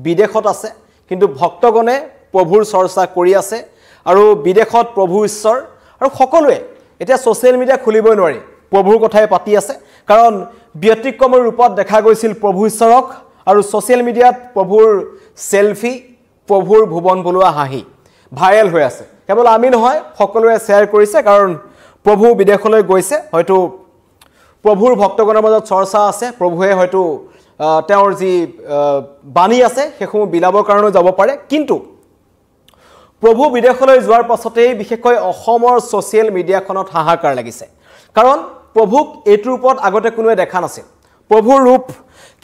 বিদেশত আছে কিন্তু ভক্তগণে প্ৰভুৰ চৰ্চা কৰি আছে আৰু বিদেশত প্ৰভু ঈশ্বৰ আৰু সকলোৱে এতিয়া সোশ্যাল মিডিয়া খুলিবই নোৱাৰি প্ৰভুৰ কথাই পাতি আছে কাৰণ ব্যতিক্ৰমৰ ৰূপত দেখা গৈছিল প্ৰভু ঈশ্বৰক আৰু সোশ্যাল মিডিয়াত প্ৰভুৰ সেলফি প্ৰভুৰ ভুৱন বলুৱা হাঁহি ভাইৰেল হৈ আছে কেৱল আমি নহয় সকলোৱে শেয়াৰ কৰিছে কাৰণ প্ৰভু বিদেশলৈ গৈছে হয়তো প্ৰভুৰ ভক্তগণৰ মাজত চৰ্চা আছে প্ৰভুৱে হয়তো তেওঁৰ যি বাণী আছে সেইসমূহ বিলাবৰ কাৰণে যাব পাৰে কিন্তু প্ৰভু বিদেশলৈ যোৱাৰ পাছতেই বিশেষকৈ অসমৰ সোশ্যাল মিডিয়াখনত হাহাকাৰ লাগিছে কাৰণ প্ৰভুক এইটোৰ ওপৰত আগতে কোনোৱে দেখা নাছিল প্ৰভুৰ ৰূপ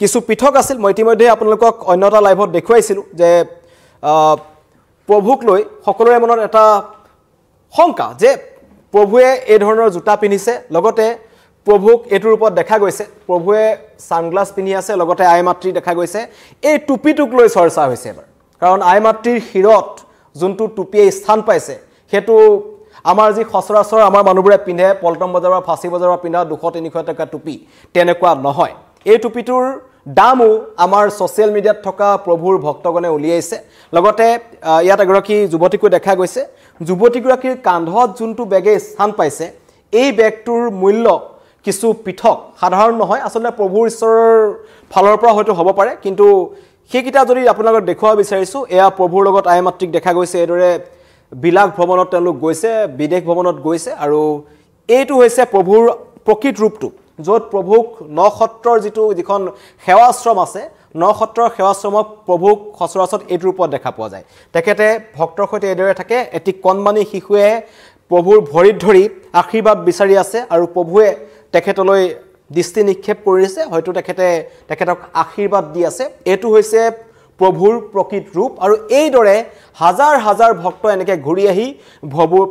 কিছু পৃথক আছিল মই ইতিমধ্যে আপোনালোকক অন্যটা লাইভত দেখুৱাইছিলো যে প্ৰভুক লৈ সকলোৰে মনত এটা শংকা যে প্ৰভুৱে এই ধৰণৰ জোতা পিন্ধিছে লগতে প্ৰভুক এইটোৰ ওপৰত দেখা গৈছে প্ৰভুৱে সানগ্লাস পিন্ধি আছে লগতে আই মাতৃ দেখা গৈছে এই টুপিটোক লৈ চৰ্চা হৈছে এবাৰ কাৰণ আই মাতৃৰ শিৰত যোনটো টুপিয়ে স্থান পাইছে হেতু আমাৰ যি খসৰাচৰ আমাৰ মানুহবোৰে পিন্ধে পল্টন বজাৰৰ ফাঁচী বজাৰৰ পিন্ধা 200-300 টকা টুপি তেনেকুৱা নহয় এই টুপিটোৰ দামও আমাৰ সোশ্যাল মিডিয়াত থকা প্ৰভুৰ ভক্তগণে উলিয়াইছে লগতে ইয়াত এগৰাকী যুৱতীকো দেখা গৈছে যুৱতীগৰাকীৰ কান্ধত যোনটো বেগে স্থান পাইছে এই বেগটোৰ মূল্য কিছু পৃথক সাধাৰণ নহয় আসলে প্ৰভুৰ ঈশ্বৰৰ ফালৰ পৰা হয়তো হ'ব পাৰে কিন্তু সেইকিটা যদি আপোনালোকক দেখুৱাব বিচাৰিছো এয়া প্ৰভুৰ লগত আই মাতৃক দেখা গৈছে এদৰে বিলাক ভ্ৰমণত তেওঁলোক গৈছে বিদেশ ভ্ৰমণত গৈছে আৰু এইটো হৈছে প্ৰভুৰ প্ৰকৃত ৰূপটো য'ত প্ৰভুক নক্ষত্ৰৰ যিখন সেৱাশ্ৰম আছে নক্ষত্ৰৰ সেৱাশ্ৰমক প্ৰভুক খসৰাচত এইটোৰ ওপৰত দেখা পোৱা যায় তেখেতে ভক্তৰ সৈতে এদৰে থাকে এটি কণমানি শিশুৱে প্ৰভুৰ ভৰিত ধৰি আশীৰ্বাদ বিচাৰি আছে আৰু প্ৰভুৱে তেখেতলৈ দৃষ্টি নিক্ষেপ কৰিছে হয়তো তেখেতক আশীৰ্বাদ দি আছে এইটো হৈছে প্ৰভুৰ প্ৰকৃত ৰূপ আৰু এইদৰে হাজাৰ হাজাৰ ভক্ত এনেকৈ ঘূৰি আহি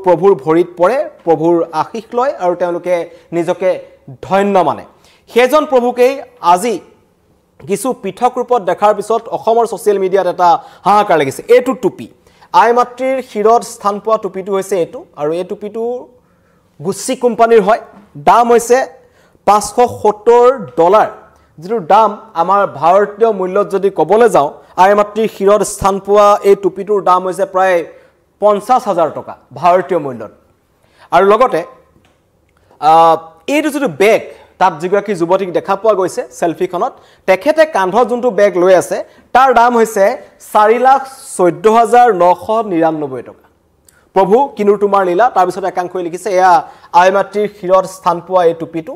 প্ৰভুৰ ভৰিত পৰে প্ৰভুৰ আশীষ লয় আৰু তেওঁলোকে নিজকে ধন্য মানে সেইজন প্ৰভুকেই আজি কিছু পৃথক ৰূপত দেখাৰ পিছত অসমৰ সোশ্যাল মিডিয়াত এটা হাহাকাৰ লাগিছে এইটো টুপি আই মাতৃৰ শিৰত স্থান পোৱা টুপিটো হৈছে এইটো আৰু এই টুপিটো গুচি কোম্পানীৰ হয় দাম হৈছে $570 যিটো দাম আমাৰ ভাৰতীয় মূল্যত যদি ক'বলৈ যাওঁ আই মাতৃৰ শিৰত স্থান পোৱা এই টুপিটোৰ দাম হৈছে প্ৰায় 50,000 টকা ভাৰতীয় মূল্যত আৰু লগতে এইটো যিটো বেগ তাত যিগৰাকী যুৱতীক দেখা পোৱা গৈছে সেলফিখনত তেখেতে কান্ধত যোনটো বেগ লৈ আছে তাৰ দাম হৈছে 4,14,999 টকা প্ৰভু কিনুৰ তোমাৰ লীলা তাৰ পিছত একাংশই লিখিছে এয়া আই মাতৃৰ শিৰত স্থান পোৱা এই টুপিটো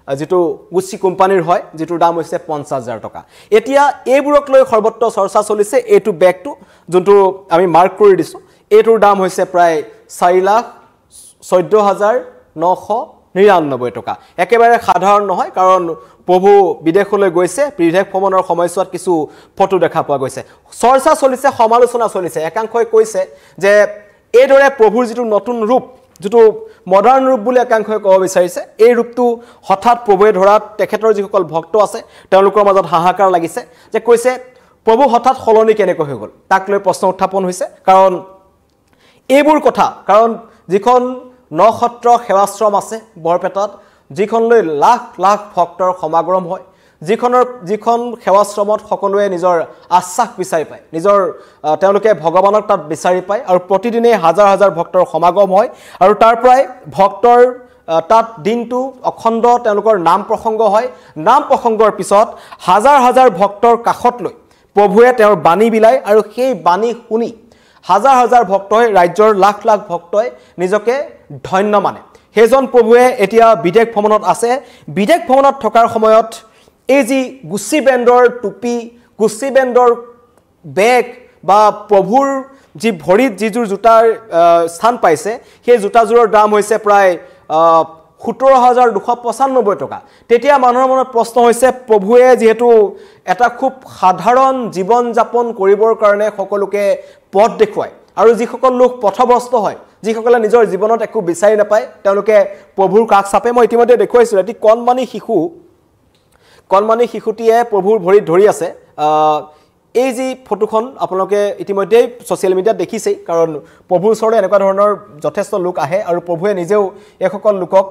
যেটো গুচি কোম্পানীৰ হয় যেটোৰ দাম হৈছে 50,000 টকা এতিয়া এইবোৰক লৈ সৰ্বত্ৰ চৰ্চা চলিছে এইটো বেগটো যোনটো আমি মাৰ্ক কৰি দিছো এইটোৰ দাম হৈছে প্ৰায় 4,14,999 টকা একেবাৰে সাধাৰণ নহয় কাৰণ প্ৰভু বিদেশলৈ গৈছে বিদেশ ভ্ৰমণৰ সময়ছোৱাত কিছু ফটো দেখা পোৱা গৈছে চৰ্চা চলিছে সমালোচনা চলিছে একাংশই কৈছে যে এইদৰে প্ৰভুৰ যেটো নতুন ৰূপ যেটো মডাৰ্ন ৰূপ বুলি একাংশই ক'ব বিচাৰিছে এই ৰূপটো হঠাৎ প্ৰভুৱে ধৰাত তেখেতৰ যিসকল ভক্ত আছে তেওঁলোকৰ মাজত হাহাকাৰ লাগিছে যে কৈছে প্ৰভু হঠাৎ সলনি কেনেকৈ হৈ গ'ল তাক লৈ প্ৰশ্ন উত্থাপন হৈছে কাৰণ এইবোৰ কথা কাৰণ যিখন নক্ষত্ৰ সেৱাশ্ৰম আছে বৰপেটাত যিখনলৈ লাখ লাখ ভক্তৰ সমাগম হয় যিখন সেৱাশ্ৰমত সকলোৱে নিজৰ আশ্বাস বিচাৰি পায় নিজৰ তেওঁলোকে ভগৱানক তাত বিচাৰি পায় আৰু প্ৰতিদিনে হাজাৰ হাজাৰ ভক্তৰ সমাগম হয় আৰু তাৰ পৰাই ভক্তৰ তাত দিনটো অখণ্ড তেওঁলোকৰ নাম প্ৰসংগ হয় নাম প্ৰসংগৰ পিছত হাজাৰ হাজাৰ ভক্তৰ কাষত লৈ প্ৰভুৱে তেওঁৰ বাণী বিলায় আৰু সেই বাণী শুনি হাজাৰ হাজাৰ ভক্তই ৰাজ্যৰ লাখ লাখ ভক্তই নিজকে ধন্য মানে সেইজন প্ৰভুৱে এতিয়া বিদেশ ভ্ৰমণত আছে বিদেশ ভ্ৰমণত থকাৰ সময়ত এই যি গুচি ব্ৰেণ্ডৰ টুপি গুচি ব্ৰেণ্ডৰ বেগ বা প্ৰভুৰ যি ভৰিত যিযোৰ জোতাৰ স্থান পাইছে সেই জোতাযোৰৰ দাম হৈছে প্ৰায় 17,295 টকা তেতিয়া মানুহৰ মনত প্ৰশ্ন হৈছে প্ৰভুৱে যেহেতু এটা খুব সাধাৰণ জীৱন যাপন কৰিবৰ কাৰণে সকলোকে পথ দেখুৱায় আৰু যিসকল লোক পথভ্ৰষ্ট হয় যিসকলে নিজৰ জীৱনত একো বিচাৰি নাপায় তেওঁলোকে প্ৰভুৰ কাষ চাপে মই ইতিমধ্যে দেখুৱাইছো এটি কণমানি শিশুটিয়ে প্ৰভুৰ ভৰিত ধৰি আছে এই যি ফটোখন আপোনালোকে ইতিমধ্যে সোশ্যাল মিডিয়াত দেখিছেই কাৰণ প্ৰভুৰ ওচৰলৈ এনেকুৱা ধৰণৰ যথেষ্ট লোক আহে আৰু প্ৰভুৱে নিজেও এইসকল লোকক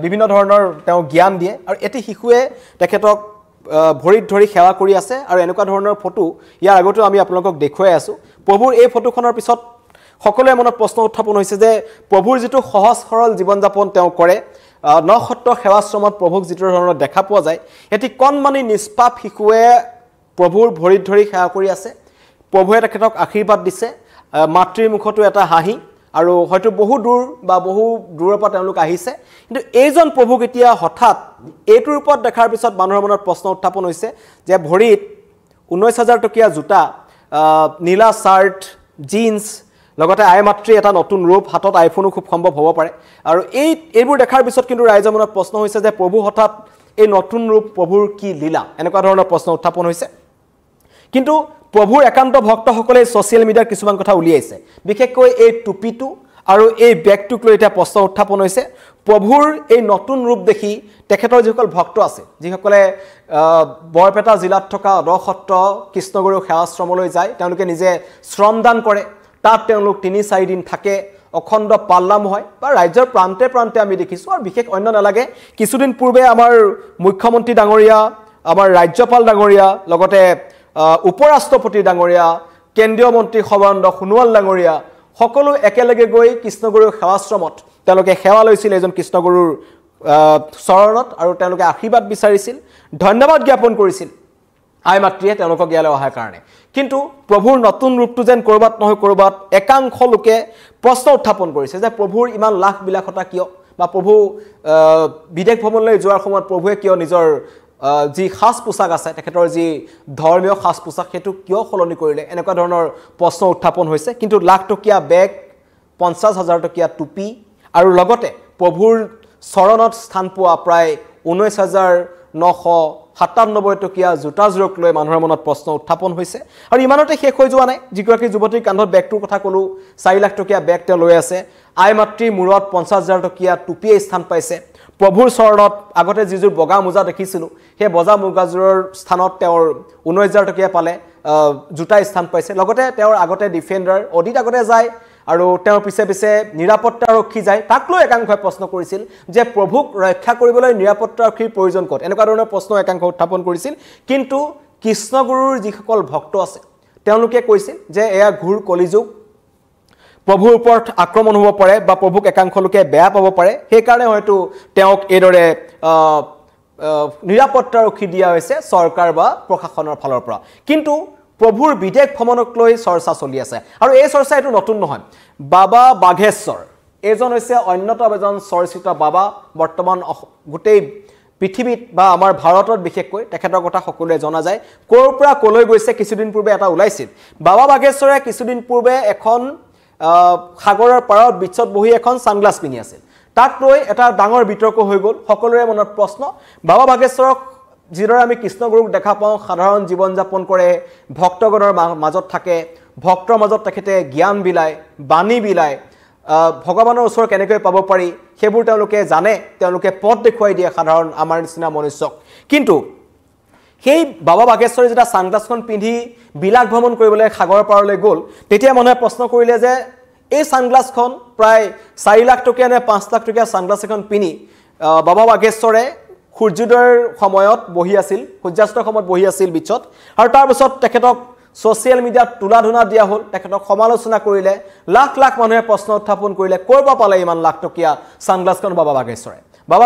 বিভিন্ন ধৰণৰ তেওঁ জ্ঞান দিয়ে আৰু এটি শিশুৱে তেখেতক ভৰিত ধৰি সেৱা কৰি আছে আৰু এনেকুৱা ধৰণৰ ফটো ইয়াৰ আগতেও আমি আপোনালোকক দেখুৱাই আছোঁ প্ৰভুৰ এই ফটোখনৰ পিছত সকলোৱে মনত প্ৰশ্ন উত্থাপন হৈছে যে প্ৰভুৰ যিটো সহজ সৰল জীৱন যাপন তেওঁ কৰে নসত্ৰ সেৱাশ্ৰমত প্ৰভুক যিটো ধৰণৰ দেখা পোৱা যায় এটি কণমানি নিষ্পাপ শিশুৱে প্ৰভুৰ ভৰিত ধৰি সেৱা কৰি আছে প্ৰভুৱে তেখেতক আশীৰ্বাদ দিছে মাতৃৰ মুখতো এটা হাঁহি আৰু হয়তো বহু দূৰ বা বহু দূৰৰ পৰা তেওঁলোক আহিছে কিন্তু এইজন প্ৰভুক এতিয়া হঠাৎ এইটোৰ ওপৰত দেখাৰ পিছত মানুহৰ মনত প্ৰশ্ন উত্থাপন হৈছে যে ভৰিত 19,000 টকীয়া জোতা নীলা চাৰ্ট জিন্স লগতে আই মাতৃ এটা নতুন ৰূপ হাতত আইফোনো খুব সম্ভৱ হ'ব পাৰে আৰু এইবোৰ দেখাৰ পিছত কিন্তু ৰাইজৰ মনত প্ৰশ্ন হৈছে যে প্ৰভু হঠাৎ এই নতুন ৰূপ প্ৰভুৰ কি লীলা এনেকুৱা ধৰণৰ প্ৰশ্ন উত্থাপন হৈছে কিন্তু প্ৰভুৰ একান্ত ভক্তসকলে ছ'চিয়েল মিডিয়াৰ কিছুমান কথা উলিয়াইছে বিশেষকৈ এই টুপিটো আৰু এই বেগটোক লৈ এটা প্ৰশ্ন উত্থাপন হৈছে প্ৰভুৰ এই নতুন ৰূপ দেখি তেখেতৰ যিসকল ভক্ত আছে যিসকলে বৰপেটা জিলাত থকা অদসত্ৰ কৃষ্ণগুৰু সেৱাশ্ৰমলৈ যায় তেওঁলোকে নিজে শ্ৰমদান কৰে তাত তেওঁলোক 3-4 দিন থাকে অখণ্ড পাল্লাম হয় বা ৰাজ্যৰ প্ৰান্তে প্ৰান্তে আমি দেখিছোঁ আৰু বিশেষ অন্য নালাগে কিছুদিন পূৰ্বে আমাৰ মুখ্যমন্ত্ৰী ডাঙৰীয়া আমাৰ ৰাজ্যপাল ডাঙৰীয়া লগতে উপৰাষ্ট্ৰপতি ডাঙৰীয়া কেন্দ্ৰীয় মন্ত্ৰী সৰ্বানন্দ সোণোৱাল ডাঙৰীয়া সকলো একেলগে গৈ কৃষ্ণগুৰুৰ সেৱাশ্ৰমত তেওঁলোকে সেৱা লৈছিল এজন কৃষ্ণগুৰুৰ চৰণত আৰু তেওঁলোকে আশীৰ্বাদ বিচাৰিছিল ধন্যবাদ জ্ঞাপন কৰিছিল আই মাতৃয়ে তেওঁলোকক ইয়ালৈ অহাৰ কাৰণে কিন্তু প্ৰভুৰ নতুন ৰূপটো যেন কৰবাত নহয় কৰবাত একাংশ লোকে প্ৰশ্ন উত্থাপন কৰিছে যে প্ৰভুৰ ইমান লাখ বিলাসতা কিয় বা প্ৰভু বিদেশ ভ্ৰমণলৈ যোৱাৰ সময়ত প্ৰভুৱে কিয় নিজৰ যি খাস পোছাক আছে তেখেতৰ যি ধৰ্মীয় খাস পোছাক সেইটো কিয় সলনি কৰিলে এনেকুৱা ধৰণৰ প্ৰশ্ন উত্থাপন হৈছে কিন্তু লাখ টকীয়া বেগ 50,000 টকীয়া টুপি আৰু লগতে প্ৰভুৰ চৰণত স্থান পোৱা প্ৰায় 19,997 টকীয়া জোতাযোৰক লৈ মানুহৰ মনত প্ৰশ্ন উত্থাপন হৈছে আৰু ইমানতে শেষ হৈ যোৱা নাই যিগৰাকী যুৱতীৰ কান্ধত বেগটোৰ কথা ক'লো 4 লাখ টকীয়া বেগ তেওঁ লৈ আছে আই মাতৃৰ মূৰত 50,000 টকীয়া টুপিয়ে স্থান পাইছে প্ৰভুৰ চৰণত আগতে যিযোৰ বগা মোজা দেখিছিলোঁ সেই বগা মোজাযোৰৰ স্থানত তেওঁৰ 19,000 টকীয়া পালে জোতা স্থান পাইছে লগতে তেওঁৰ আগতে ডিফেণ্ডাৰ অডিট আগতে যায় আৰু তেওঁৰ পিছে পিছে নিৰাপত্তাৰক্ষী যায় তাক লৈ একাংশই প্ৰশ্ন কৰিছিল যে প্ৰভুক ৰক্ষা কৰিবলৈ নিৰাপত্তাৰক্ষীৰ প্ৰয়োজন ক'ত এনেকুৱা ধৰণৰ প্ৰশ্ন একাংশ উত্থাপন কৰিছিল কিন্তু কৃষ্ণগুৰুৰ যিসকল ভক্ত আছে তেওঁলোকে কৈছিল যে এয়া ঘূৰ কলিযুগ প্ৰভুৰ ওপৰত আক্ৰমণ হ'ব পাৰে বা প্ৰভুক একাংশ লোকে বেয়া পাব পাৰে সেইকাৰণে হয়তো তেওঁক এইদৰে নিৰাপত্তাৰক্ষী দিয়া হৈছে চৰকাৰ বা প্ৰশাসনৰ ফালৰ পৰা কিন্তু প্ৰভুৰ বিদেশ ভ্ৰমণক লৈ চৰ্চা চলি আছে আৰু এই চৰ্চা এইটো নতুন নহয় বাবা বাঘেশ্বৰ এজন হৈছে অন্যতম এজন চৰ্চিত বাবা বৰ্তমান গোটেই পৃথিৱীত বা আমাৰ ভাৰতত বিশেষকৈ তেখেতৰ কথা সকলোৱে জনা যায় ক'ৰ পৰা ক'লৈ গৈছে কিছুদিন পূৰ্বে এটা ওলাইছিল বাবা বাঘেশ্বৰে কিছুদিন পূৰ্বে এখন সাগৰৰ পাৰত বিচত বহি এখন সানগ্লাস পিন্ধি আছিল তাক লৈ এটা ডাঙৰ বিতৰ্ক হৈ গ'ল সকলোৰে মনত প্ৰশ্ন বাবা বাঘেশ্বৰক যিদৰে আমি কৃষ্ণগুৰুক দেখা পাওঁ সাধাৰণ জীৱন যাপন কৰে ভক্তগণৰ মাজত থাকে ভক্তৰ মাজত তেখেতে জ্ঞান বিলায় বাণী বিলায় ভগৱানৰ ওচৰ কেনেকৈ পাব পাৰি সেইবোৰ তেওঁলোকে জানে তেওঁলোকে পথ দেখুৱাই দিয়ে সাধাৰণ আমাৰ নিচিনা মনুষ্যক কিন্তু সেই বাবা বাঘেশ্বৰে যেতিয়া সানগ্লাসখন পিন্ধি বিলাস ভ্ৰমণ কৰিবলৈ সাগৰ পাৰলৈ গ'ল তেতিয়া মানুহে প্ৰশ্ন কৰিলে যে এই সানগ্লাসখন প্ৰায় 4 লাখ টকীয়া নে 5 লাখ টকীয়া সানগ্লাস এখন পিন্ধি বাবা বাঘেশ্বৰে সূৰ্যোদয়ৰ সময়ত বহি আছিল সূৰ্যাস্তৰ সময়ত বহি আছিল বিচত আৰু তাৰ পিছত তেখেতক ছ'চিয়েল মিডিয়াত তুলা ধুনা দিয়া হ'ল তেখেতক সমালোচনা কৰিলে লাখ লাখ মানুহে প্ৰশ্ন উত্থাপন কৰিলে ক'ৰ পৰা পালে ইমান লাখ টকীয়া সানগ্লাসখন বাবা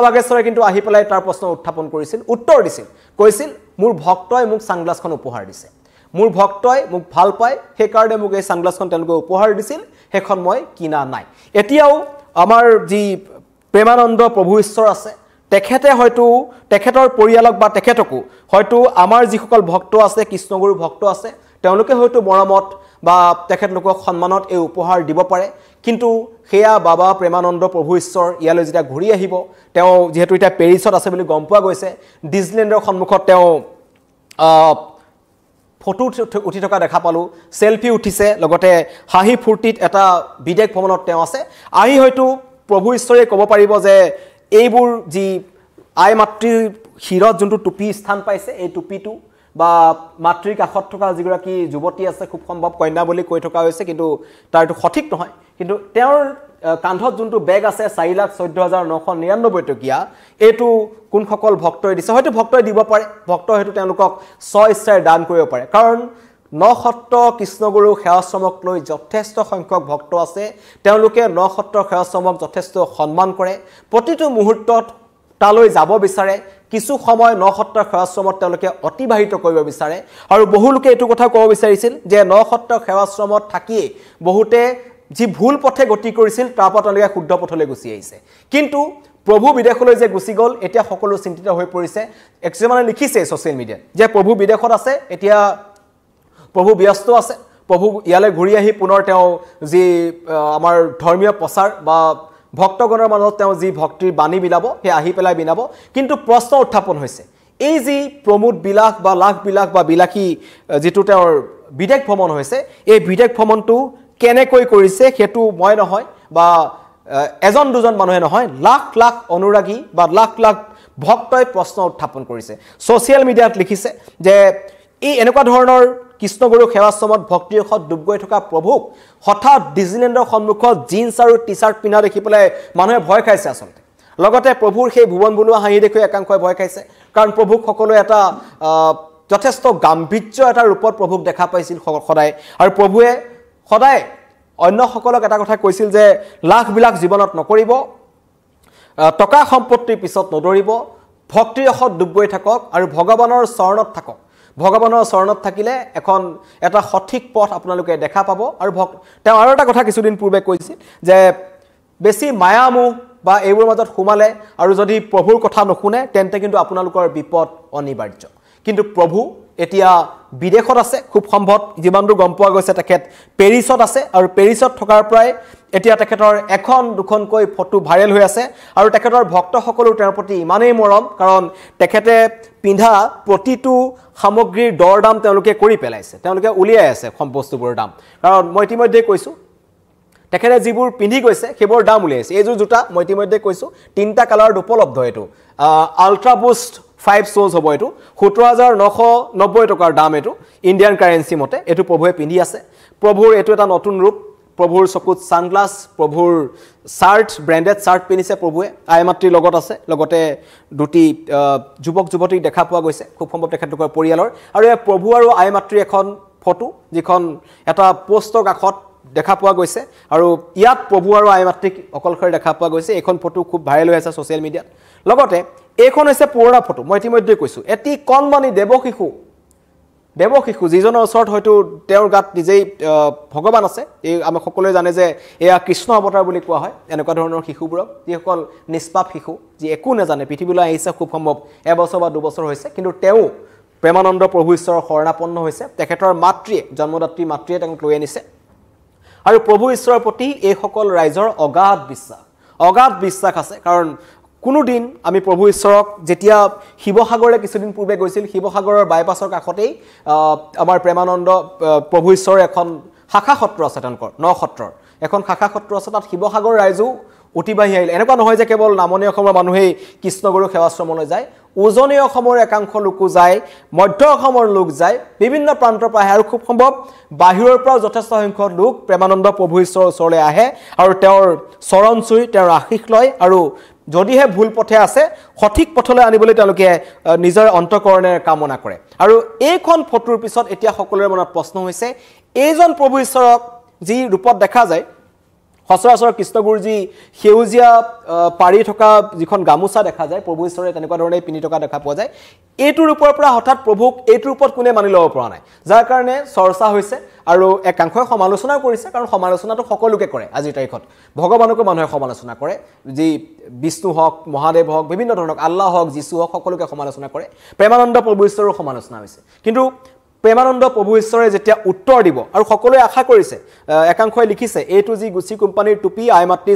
বাঘেশ্বৰে কিন্তু আহি পেলাই তাৰ প্ৰশ্ন উত্থাপন কৰিছিল উত্তৰ দিছিল কৈছিল মোৰ ভক্তই মোক সানগ্লাসখন উপহাৰ দিছে মোৰ ভক্তই মোক ভাল পায় সেইকাৰণে মোক এই সানগ্লাসখন তেওঁলোকে উপহাৰ দিছিল সেইখন মই কিনা নাই এতিয়াও আমাৰ যি প্ৰেমানন্দ প্ৰভু ঈশ্বৰ আছে তেখেতে হয়তো তেখেতৰ পৰিয়ালক বা তেখেতকো হয়তো আমাৰ যিসকল ভক্ত আছে কৃষ্ণগুৰু ভক্ত আছে তেওঁলোকে হয়তো মৰমত বা তেখেতলোকক সন্মানত এই উপহাৰ দিব পাৰে কিন্তু হেয়া বাবা প্ৰেমানন্দ প্ৰভু ঈশ্বৰ ইয়ালৈ যেতিয়া ঘূৰি আহিব তেওঁ যেহেতু এটা পেৰিছত আছে বুলি গম পোৱা গৈছে ডিজনিলেণ্ডৰ সন্মুখত তেওঁ ফটো উঠি থকা দেখা পালো সেলফি উঠিছে লগতে হাঁহি ফূৰ্তিত এটা বিদেশ ভ্ৰমণত তেওঁ আছে আহি হয়তো প্ৰভু ঈশ্বৰে ক'ব পাৰিব যে এইবোৰ যি আই মাতৃৰ শিৰত যোনটো টুপি স্থান পাইছে এই টুপিটো বা মাতৃৰ কাষত থকা যিগৰাকী যুৱতী আছে খুব সম্ভৱ কন্যা বুলি কৈ থকা হৈছে কিন্তু তাৰ এইটো সঠিক নহয় কিন্তু তেওঁৰ কান্ধত যোনটো বেগ আছে 4,14,999 টকীয়া এইটো কোনসকল ভক্তই দিছে হয়তো ভক্তই দিব পাৰে ভক্ত হেতু তেওঁলোকক ইচ্ছাৰে দান কৰিব পাৰে কাৰণ নসত্ৰ কৃষ্ণগুৰু সেৱাশ্ৰমক লৈ যথেষ্ট সংখ্যক ভক্ত আছে তেওঁলোকে নসত্ৰ সেৱাশ্ৰমক যথেষ্ট সন্মান কৰে প্ৰতিটো মুহূৰ্তত তালৈ যাব বিচাৰে কিছু সময় নসত্ৰ সেৱাশ্ৰমত তেওঁলোকে অতিবাহিত কৰিব বিচাৰে আৰু বহু লোকে এইটো কথা ক'ব বিচাৰিছিল যে নসত্ৰ সেৱাশ্ৰমত থাকি বহুতে যি ভুল পথে গতি কৰিছিল তাৰ পৰা তেওঁলোকে শুদ্ধ পথলৈ গুচি আহিছে কিন্তু প্ৰভু বিদেশলৈ যে গুচি গ'ল এতিয়া সকলো চিন্তিত হৈ পৰিছে একজনে লিখিছে ছ'চিয়েল মিডিয়াত যে প্ৰভু বিদেশত আছে এতিয়া প্ৰভু ব্যস্ত আছে প্ৰভু ইয়ালৈ ঘূৰি আহি পুনৰ তেওঁ যি আমাৰ ধৰ্মীয় প্ৰচাৰ বা ভক্তগণৰ মাজত তেওঁ যি ভক্তিৰ বাণী বিলাব হে আহি পেলাই বিনাব কিন্তু প্ৰশ্ন উত্থাপন হৈছে এই যি প্ৰমোদ বিলাস বা লাখ বিলাস বা বিলাসী যেটো তেওঁৰ বিদেশ ভ্ৰমণ হৈছে এই বিদেশ ভ্ৰমণটো কেনেকৈ কৰিছে হেতু মই নহয় বা এজন দুজন মানুহে নহয় লাখ লাখ অনুৰাগী বা লাখ লাখ ভক্তই প্ৰশ্ন উত্থাপন কৰিছে ছ'চিয়েল মিডিয়াত লিখিছে যে এই এনেকুৱা ধৰণৰ কৃষ্ণগুৰু সেৱাশ্ৰমত ভক্তিৰসত ডুব গৈ থকা প্ৰভুক হঠাৎ ডিজনীলেণ্ডৰ সন্মুখত জিন্স আৰু টি-চাৰ্ট পিন্ধা দেখি পেলাই মানুহে ভয় খাইছে আচলতে লগতে প্ৰভুৰ সেই ভুৱন বুলোৱা হাঁহি দেখি একাংশই ভয় খাইছে কাৰণ প্ৰভুক সকলোৱে এটা যথেষ্ট গাম্ভীৰ্য এটা ৰূপত প্ৰভুক দেখা পাইছিল সদায় আৰু প্ৰভুৱে সদায় অন্য সকলক এটা কথা কৈছিল যে লাখ বিলাক জীৱনত নকৰিব টকা সম্পত্তিৰ পিছত নদৰিব ভক্তিৰসত ডুব গৈ থাকক আৰু ভগৱানৰ চৰণত থাকক ভগৱানৰ চৰণত থাকিলে এখন এটা সঠিক পথ আপোনালোকে দেখা পাব আৰু তেওঁ আৰু এটা কথা কিছুদিন পূৰ্বে কৈছিল যে বেছি মায়ামোহ বা এইবোৰ মাজত সোমালে আৰু যদি প্ৰভুৰ কথা নুশুনে তেন্তে কিন্তু আপোনালোকৰ বিপদ অনিবাৰ্য কিন্তু প্ৰভু এতিয়া বিদেশত আছে খুব সম্ভৱ যিমানটো গম পোৱা গৈছে তেখেত পেৰিছত আছে আৰু পেৰিছত থকাৰ পৰাই এতিয়া তেখেতৰ এখন দুখনকৈ ফটো ভাইৰেল হৈ আছে আৰু তেখেতৰ ভক্তসকলৰ তেওঁৰ প্ৰতি ইমানেই মৰম কাৰণ তেখেতে পিন্ধা প্ৰতিটো সামগ্ৰীৰ দৰ দাম তেওঁলোকে কৰি পেলাইছে তেওঁলোকে উলিয়াই আছে বস্তুবোৰৰ দাম কাৰণ মই ইতিমধ্যে কৈছো তেখেতে যিবোৰ পিন্ধি গৈছে সেইবোৰ দাম উলিয়াইছে এইযোৰ জোতা মই ইতিমধ্যে কৈছো তিনটা কালাৰত উপলব্ধ এটো আল্ট্ৰা বুষ্ট 5 শোজ হ'ব এটো 17,990 টকাৰ দাম এটো ইণ্ডিয়ান কাৰেন্সি মতে এটো প্ৰভুৱে পিন্ধি আছে প্ৰভুৰ এটো এটা নতুন ৰূপ প্ৰভুৰ চকুত সানগ্লাস প্ৰভুৰ শাৰ্ট ব্ৰ্যান্ডেড শাৰ্ট পিনিছে প্ৰভুৱে আইমাত্ৰীৰ লগত আছে লগতে দুটি যুৱক যুৱতীক দেখা পোৱা গৈছে খুব সম্ভৱ তেখেতলোকৰ পৰিয়ালৰ আৰু এই প্ৰভু আৰু আইমাত্ৰীৰ এখন ফটো যিখন এটা পোষ্টৰ কাষত দেখা পোৱা গৈছে আৰু ইয়াত প্ৰভু আৰু আইমাত্ৰীক অকলখৰে দেখা পোৱা গৈছে এখন ফটো খুব ভাইৰেল হৈ আছে ছ'চিয়েল মিডিয়াত লগতে এইখন হৈছে পুৰণা ফটো মই ইতিমধ্যে কৈছো এটি কণমানি দেৱশিশু যিজনৰ ওচৰত হয়তো তেওঁৰ গাত নিজেই ভগৱান আছে এই আমি সকলোৱে জানে যে এয়া কৃষ্ণ অৱতাৰ বুলি কোৱা হয় এনেকুৱা ধৰণৰ শিশুবোৰক যিসকল নিষ্পাপ শিশু যি একো নাজানে পৃথিৱীলৈ আহিছে খুব সম্ভৱ এবছৰ বা দুবছৰ হৈছে কিন্তু তেওঁ প্ৰেমানন্দ প্ৰভু ঈশ্বৰৰ শৰণাপন্ন হৈছে তেখেতৰ মাতৃয়ে জন্মদাত্ৰী মাতৃয়ে তেওঁক লৈ আনিছে আৰু প্ৰভু ঈশ্বৰৰ প্ৰতি এই সকল ৰাইজৰ অগাধ বিশ্বাস আছে কাৰণ কোনো দিন আমি প্ৰভু ঈশ্বৰক যেতিয়া শিৱসাগৰলৈ কিছুদিন পূৰ্বে গৈছিল শিৱসাগৰৰ বাইপাছৰ কাষতেই আমাৰ প্ৰেমানন্দ প্ৰভু ঈশ্বৰৰ এখন শাখা সত্ৰ আছে তেওঁলোকৰ নসত্ৰৰ এখন শাখা সত্ৰ আছে তাত শিৱসাগৰ ৰাইজো উঠিবাহি আহিল এনেকুৱা নহয় যে কেৱল নামনি অসমৰ মানুহেই কৃষ্ণগুৰু সেৱাশ্ৰমলৈ যায় উজনি অসমৰ একাংশ লোকো যায় মধ্য অসমৰ লোক যায় বিভিন্ন প্ৰান্তৰ পৰা আহে আৰু খুব সম্ভৱ বাহিৰৰ পৰা যথেষ্ট সংখ্যক লোক প্ৰেমানন্দ প্ৰভু ঈশ্বৰৰ ওচৰলৈ আহে আৰু তেওঁৰ চৰণ চুই তেওঁৰ আশীষ লয় আৰু যদিহে ভুল পথে আছে সঠিক পথলৈ আনিবলৈ তেওঁলোকে নিজৰ অন্তকৰণে কামনা কৰে আৰু এইখন ফটোৰ পিছত এতিয়া সকলোৰে মনত প্ৰশ্ন হৈছে এইজন প্ৰভু ঈশ্বৰক যি ৰূপত দেখা যায় সচৰাচৰ কৃষ্ণগুৰু যি সেউজীয়া পাৰি থকা যিখন গামোচা দেখা যায় প্ৰভু ঈশ্বৰে তেনেকুৱা ধৰণে পিন্ধি থকা দেখা পোৱা যায় এইটোৰ ওপৰৰ পৰা হঠাৎ প্ৰভুক এইটোৰ ওপৰত কোনে মানি ল'ব পৰা নাই যাৰ কাৰণে চৰ্চা হৈছে আৰু একাংশই সমালোচনা কৰিছে কাৰণ সমালোচনাটো সকলোকে কৰে আজিৰ তাৰিখত ভগৱানকো মানুহে সমালোচনা কৰে যি বিষ্ণু হওক মহাদেৱ হওক বিভিন্ন ধৰণৰ আল্লাহ হওক যীশু হওক সকলোকে সমালোচনা কৰে প্ৰেমানন্দ প্ৰভু ঈশ্বৰৰ সমালোচনা হৈছে কিন্তু প্ৰেমানন্দ প্ৰভু ঈশ্বৰে যেতিয়া উত্তৰ দিব আৰু সকলোৱে আশা কৰিছে একাংশই লিখিছে এইটো যি গুচি কোম্পানীৰ টুপি আইমাতৃ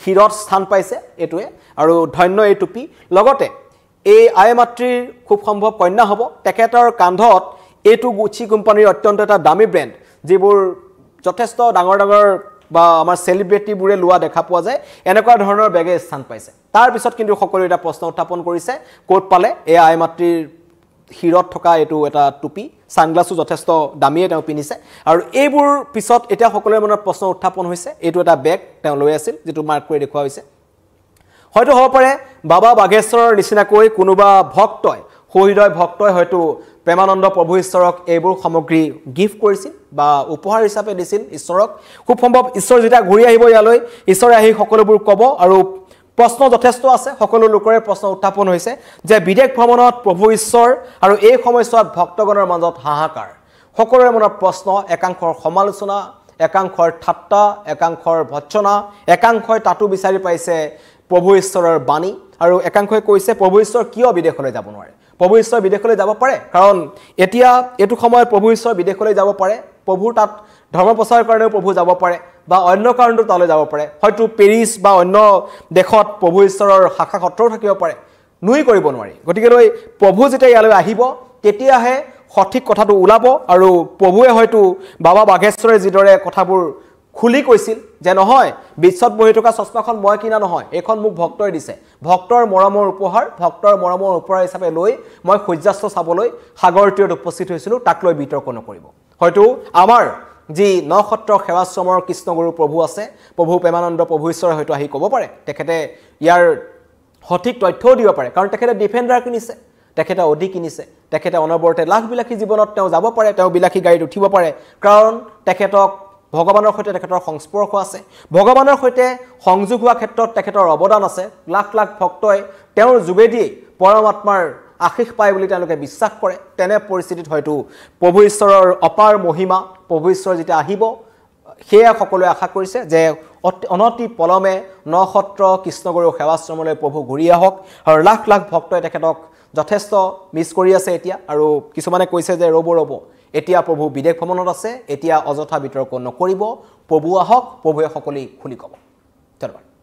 শিৰত স্থান পাইছে এইটোৱে আৰু ধন্য এই টুপি লগতে এই আইমাতৃৰ খুব সম্ভৱ কন্যা হ'ব তেখেতৰ কান্ধত এইটো গুচি কোম্পানীৰ অত্যন্ত এটা দামী ব্ৰেণ্ড যিবোৰ যথেষ্ট ডাঙৰ বা আমাৰ সেলিব্ৰিটিবোৰে লোৱা দেখা পোৱা যায় এনেকুৱা ধৰণৰ বেগে স্থান পাইছে তাৰ পিছত কিন্তু সকলোৱে এটা প্ৰশ্ন উত্থাপন কৰিছে ক'ত পালে এই আইমাতৃৰ শিৰত থকা এইটো এটা টুপি সানগ্লাসও যথেষ্ট দামীয়ে তেওঁ পিন্ধিছে আৰু এইবোৰ পিছত এটা সকলোৰে মনত প্ৰশ্ন উত্থাপন হৈছে এইটো এটা বেগ তেওঁ লৈ আছিল যেটো মাৰ্ক কৰি দেখুৱা হৈছে হয়তো হ'ব পাৰে বাবা বাগেশ্বৰৰ নিচিনাকৈ কোনোবা ভক্তই হৃদয় ভক্তই হয়তো প্ৰেমানন্দ প্ৰভু ঈশ্বৰক এইবোৰ সামগ্ৰী গিফট কৰিছিল বা উপহাৰ হিচাপে দিছিল ঈশ্বৰক খুব সম্ভৱ ঈশ্বৰ যেতিয়া ঘূৰি আহিব ইয়ালৈ ঈশ্বৰে আহি সকলোবোৰ ক'ব আৰু প্ৰশ্ন যথেষ্ট আছে সকলো লোকৰে প্ৰশ্ন উত্থাপন হৈছে যে বিদেশ ভ্ৰমণত প্ৰভু ঈশ্বৰ আৰু এই সময়ছোৱাত ভক্তগণৰ মাজত হাহাকাৰ সকলোৰে মনত প্ৰশ্ন একাংশৰ সমালোচনা একাংশৰ ঠাট্টা একাংশৰ ভৎসনা একাংশই তাতো বিচাৰি পাইছে প্ৰভু ঈশ্বৰৰ বাণী আৰু একাংশই কৈছে প্ৰভু ঈশ্বৰ কিয় বিদেশলৈ যাব নোৱাৰে প্ৰভু ঈশ্বৰ বিদেশলৈ যাব পাৰে কাৰণ এতিয়া এটো সময়ত প্ৰভু ঈশ্বৰ বিদেশলৈ যাব পাৰে প্ৰভু তাত ধৰ্ম প্ৰচাৰ কাৰণেও প্ৰভু যাব পাৰে বা অন্য কাৰণতো তালৈ যাব পাৰে হয়তো পেৰিছ বা অন্য দেশত প্ৰভু ঈশ্বৰৰ শাখা সত্ৰও থাকিব পাৰে নুই কৰিব নোৱাৰি গতিকে প্ৰভু যেতিয়া ইয়ালৈ আহিব তেতিয়াহে সঠিক কথাটো ওলাব আৰু প্ৰভুৱে হয়তো বাবা বাগেশ্বৰে যিদৰে কথাবোৰ খুলি কৈছিল যে নহয় বিশ্বত বহি থকা চশমাখন মই কিনা নহয় এখন মোক ভক্তই দিছে ভক্তৰ মৰমৰ উপহাৰ হিচাপে লৈ মই সূৰ্যাস্ত চাবলৈ সাগৰ তীৰত উপস্থিত হৈছিলো তাক লৈ বিতৰ্ক নকৰিব হয়তো আমাৰ যি নক্ষত্ৰ সেৱাশ্ৰমৰ কৃষ্ণগুৰু প্ৰভু আছে প্ৰভু প্ৰেমানন্দ প্ৰভু ঈশ্বৰে হয়তো আহি ক'ব পাৰে তেখেতে ইয়াৰ সঠিক তথ্যও দিব পাৰে কাৰণ তেখেতে ডিফেন্ডাৰ কিনিছে তেখেতে অডি কিনিছে তেখেতে অনবৰতে লাখবিলাখী জীৱনত তেওঁ যাব পাৰে তেওঁ বিলাখী গাড়ীত উঠিব পাৰে কাৰণ তেখেতক ভগৱানৰ সৈতে তেখেতৰ সংস্পৰ্শ আছে ভগৱানৰ সৈতে সংযোগ হোৱা ক্ষেত্ৰত তেখেতৰ অৱদান আছে লাখ লাখ ভক্তই তেওঁৰ যোগেদি পৰমাত্মাৰ আশীষ পায় বুলি তেওঁলোকে বিশ্বাস কৰে তেনে পৰিস্থিতিত হয়তো প্ৰভু ঈশ্বৰৰ অপাৰ মহিমা প্ৰভু ঈশ্বৰ যেতিয়া আহিব সেয়া সকলোৱে আশা কৰিছে যে অনতি পলমে নক্ষত্ৰ কৃষ্ণগুৰু সেৱাশ্ৰমলৈ প্ৰভু ঘূৰি আহক আৰু লাখ লাখ ভক্তই তেখেতক যথেষ্ট মিছ কৰি আছে এতিয়া আৰু কিছুমানে কৈছে যে ৰ'ব এতিয়া প্ৰভু বিদেশ ভ্ৰমণত আছে এতিয়া অযথা বিতৰ্ক নকৰিব প্ৰভু আহক প্ৰভুৱে সকলোই খুলি ক'ব ধন্যবাদ